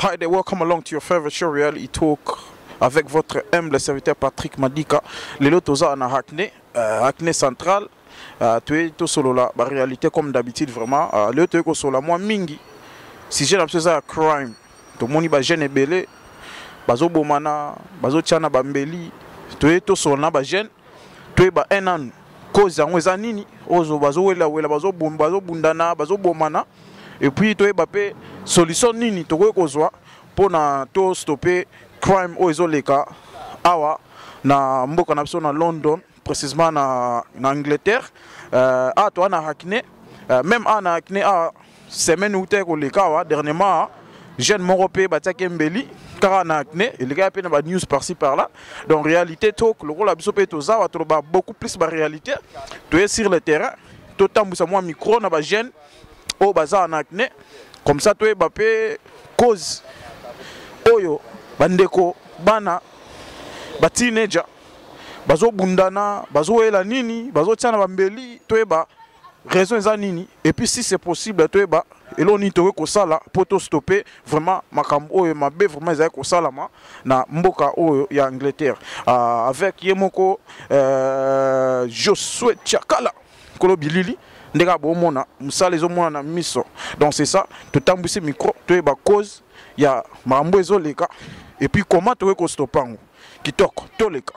Hi there, welcome along to your favorite show, Reality Talk, avec votre humble serviteur Patrick Madika. Lelo toza na Hackney, Hackney Central. Tu es tout solo là, la réalité comme d'habitude vraiment. Lelo tu es solo moi mingi. Si j'ai l'absence de crime, tout le monde va jeune et belé, bazo bomana, bazo tiana bambeli. Tu es tout solo na ba jeune, tu es ba un an. Cause en wezanini, ozo bazo wela bazo bundana, bazo bomana. Et puis tu es bapé solution nini to ko kozwa pour na to stopper crime au izoleka awa na mboka na biso na London précisément na Angleterre to na Hackney même na Hackney semaine où te ko leka wa dernièrement jeune morope bataki mbeli car na Hackney il y a peine ba news par-ci par-là donc réalité talk le rôle la biso pe to za wa to ba beaucoup plus ba réalité to es sur le terrain to tambusa moi micro na ba jeune au bazar en Hackney comme ça tu es bapé cause oyo bandeko bana ba teenager bazo bundana bazo ela nini bazo tiana bambeli tu es ba raison za nini et puis si c'est possible tu es ba eloni to ko sala pour to stopper vraiment makambo oyo mabe vraiment za ko sala ma na mboka oyo ya Angleterre avec yemoko Josué Chakala kolo bilili ndeka bomona musala ezomona na miso donc c'est ça to tambwisi micro to eba cause ya mambo ezoleka et puis comment to ko stopango kitoko to leka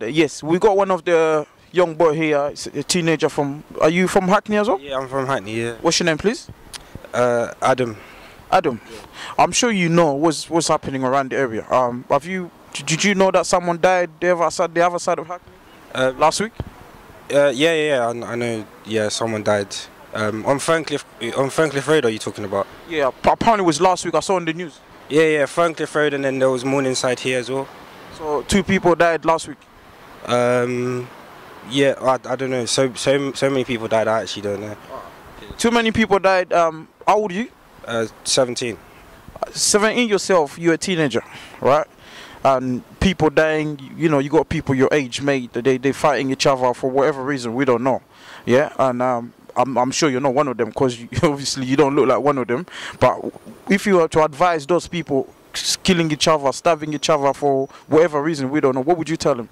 yes we got one of the young boy here a teenager from are you from Hackney as well? Yeah, I'm from Hackney, yeah. What's your name please? Adam. Yeah. I'm sure you know what's happening around the area. Did you know that someone died the other side of Hackney last week? Yeah, I know. Yeah, someone died. On Ferncliff Road, are you talking about? Yeah, apparently it was last week. I saw on the news. Yeah, Ferncliff Road, and then there was Morningside here as well. So 2 people died last week. Yeah, I don't know. So many people died. I actually don't know. Too many people died. How old are you? 17. 17 yourself. You're a teenager, right? And people dying, you know, you got people your age, mate, they fighting each other for whatever reason, we don't know. Yeah, and I'm sure you're not one of them because obviously you don't look like one of them. But if you were to advise those people killing each other, stabbing each other for whatever reason, we don't know, what would you tell them?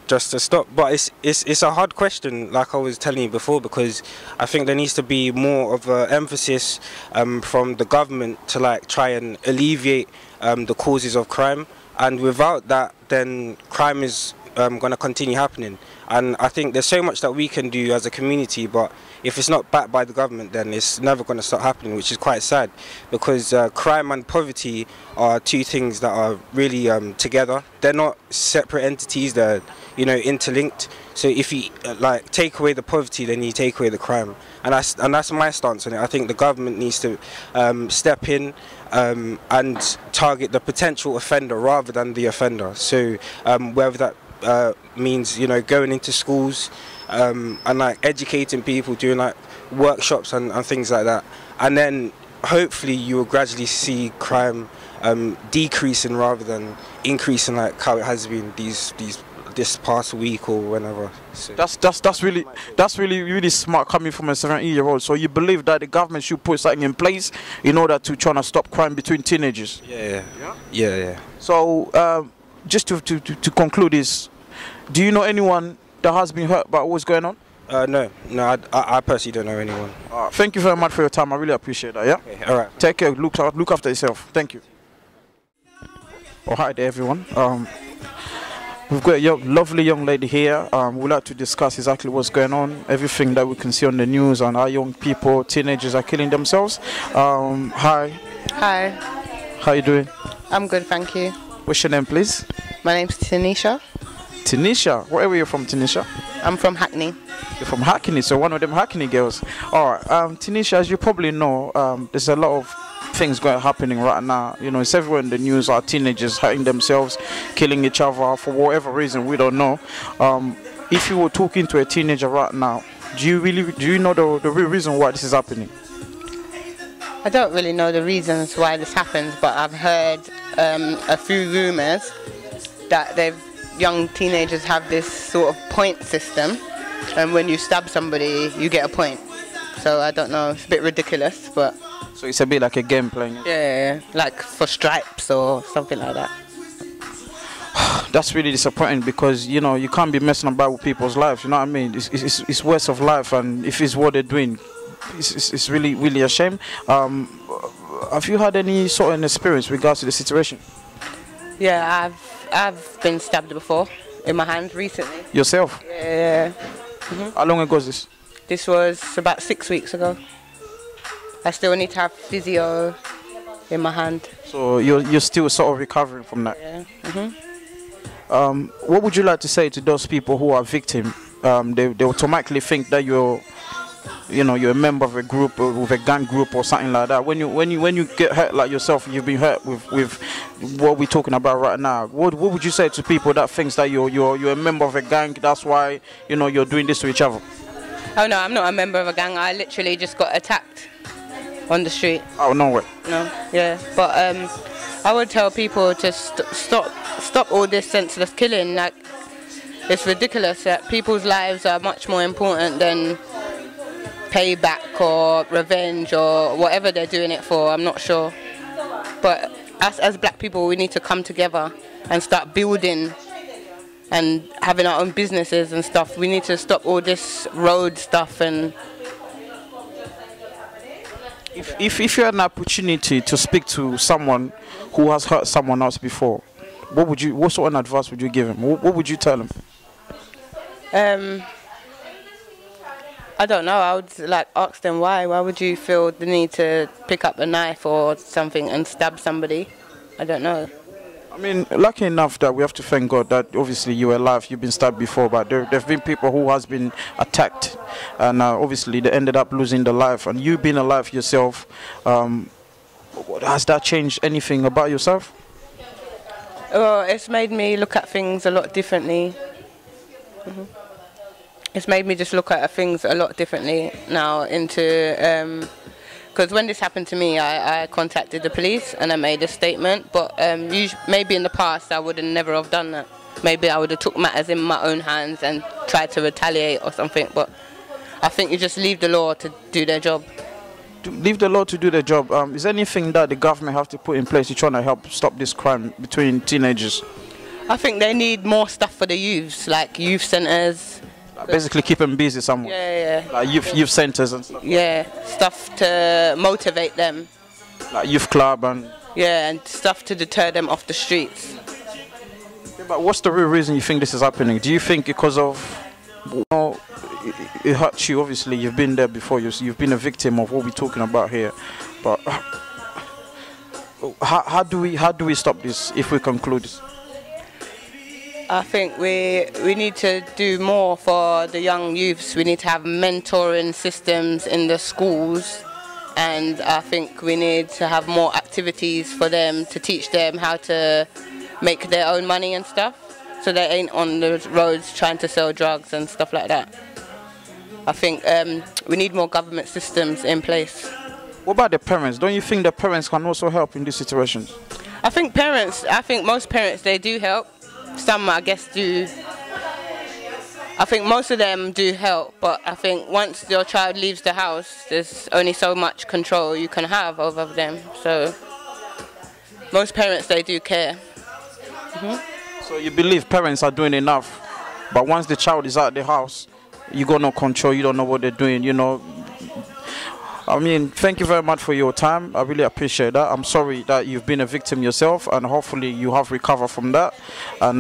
Just to stop, but it's a hard question, like I was telling you before, because I think there needs to be more of an emphasis from the government to like try and alleviate the causes of crime, and without that then crime is going to continue happening. And I think there's so much that we can do as a community, but if it's not backed by the government then it's never going to stop happening, which is quite sad, because crime and poverty are 2 things that are really together. They're not separate entities, they're, you know, interlinked. So if you like take away the poverty, then you take away the crime, and that's my stance on it. I think the government needs to step in and target the potential offender rather than the offender. So whether that means, you know, going into schools and like educating people, doing like workshops and things like that, and then hopefully you will gradually see crime decreasing rather than increasing like how it has been this past week or whenever. So that's really smart coming from a 17-year-old. So you believe that the government should put something in place in order to try to stop crime between teenagers? Yeah. So just to conclude this, do you know anyone that has been hurt by what's going on? No, I personally don't know anyone. Thank you very much for your time. I really appreciate that. Yeah. Okay, all right. Take care. Look after yourself. Thank you. Hi there, everyone. We've got a lovely young lady here. We'd like to discuss exactly what's going on, everything that we can see on the news, and our young people, teenagers are killing themselves. Hi. Hi. How you doing? I'm good, thank you. What's your name, please? My name's Tanisha. Tanisha? Where are you from, Tanisha? I'm from Hackney. You're from Hackney, so one of them Hackney girls. Alright, Tanisha, as you probably know, there's a lot of things happening right now. You know, it's everywhere in the news. Our teenagers hurting themselves, killing each other for whatever reason, we don't know. If you were talking to a teenager right now, do you know the real reason why this is happening? I don't really know the reasons why this happens, but I've heard a few rumours that young teenagers have this sort of point system, and when you stab somebody, you get a point. So I don't know, it's a bit ridiculous, but... So it's a bit like a game playing. Yeah, like for stripes or something like that. That's really disappointing because, you know, you can't be messing about with people's lives, you know what I mean? It's waste of life, and if it's what they're doing, it's really, really a shame. Have you had any sort of experience with regards to the situation? Yeah, I've been stabbed before in my hand recently. Yourself? Yeah. How long ago was this? This was about 6 weeks ago. I still need to have physio in my hand. So you're still sort of recovering from that? Yeah. What would you like to say to those people who are victims? They automatically think that you're a member of a group or with a gang group or something like that. When you get hurt like yourself, you've been hurt with what we're talking about right now. What would you say to people that thinks that you're a member of a gang? That's why you're doing this to each other. Oh no, I'm not a member of a gang. I literally just got attacked on the street. Oh no way. No, yeah, but I would tell people to stop all this senseless killing. Like, it's ridiculous that people's lives are much more important than payback or revenge or whatever they're doing it for. I'm not sure, but us as black people, we need to come together and start building and having our own businesses and stuff. We need to stop all this road stuff. And if you had an opportunity to speak to someone who has hurt someone else before, what sort of advice would you give him? What would you tell him? I don't know. I would like ask them why. Why would you feel the need to pick up a knife or something and stab somebody? I don't know. I mean, lucky enough that we have to thank God that obviously you're alive, you've been stabbed before, but there have been people who has been attacked, and obviously they ended up losing their life. And you being alive yourself, has that changed anything about yourself? Well, it's made me look at things a lot differently. It's made me just look at things a lot differently now into... Because when this happened to me, I contacted the police and I made a statement. But maybe in the past I would have never have done that. Maybe I would have took matters in my own hands and tried to retaliate or something. But I think you just leave the law to do their job. Leave the law to do their job. Is there anything that the government have to put in place to try to help stop this crime between teenagers? I think they need more stuff for the youths, like youth centres. Basically keep them busy somewhere. Yeah. Like youth centres and stuff. Yeah, stuff to motivate them. Like youth club and... Yeah, and stuff to deter them off the streets. Yeah, but what's the real reason you think this is happening? Do you think because of... it hurts you, obviously, you've been there before, you've been a victim of what we're talking about here. But how do we stop this if we conclude this? I think we need to do more for the young youths. We need to have mentoring systems in the schools, and I think we need to have more activities for them to teach them how to make their own money and stuff, so they ain't on the roads trying to sell drugs and stuff like that. I think we need more government systems in place. What about the parents? Don't you think the parents can also help in this situation? I think most parents, they do help. Some, I guess, do. I think most of them do help, but I think once your child leaves the house, there's only so much control you can have over them. So most parents, they do care. So you believe parents are doing enough, but once the child is out of the house, you got no control, you don't know what they're doing, I mean, thank you very much for your time. I really appreciate that. I'm sorry that you've been a victim yourself, and hopefully you have recovered from that. And,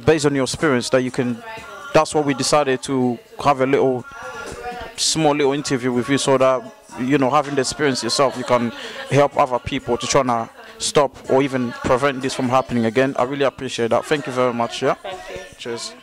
based on your experience, that's what we decided to have a small little interview with you, so that, having the experience yourself, you can help other people to try to stop or even prevent this from happening again. I really appreciate that. Thank you very much. Yeah. Thank you. Cheers.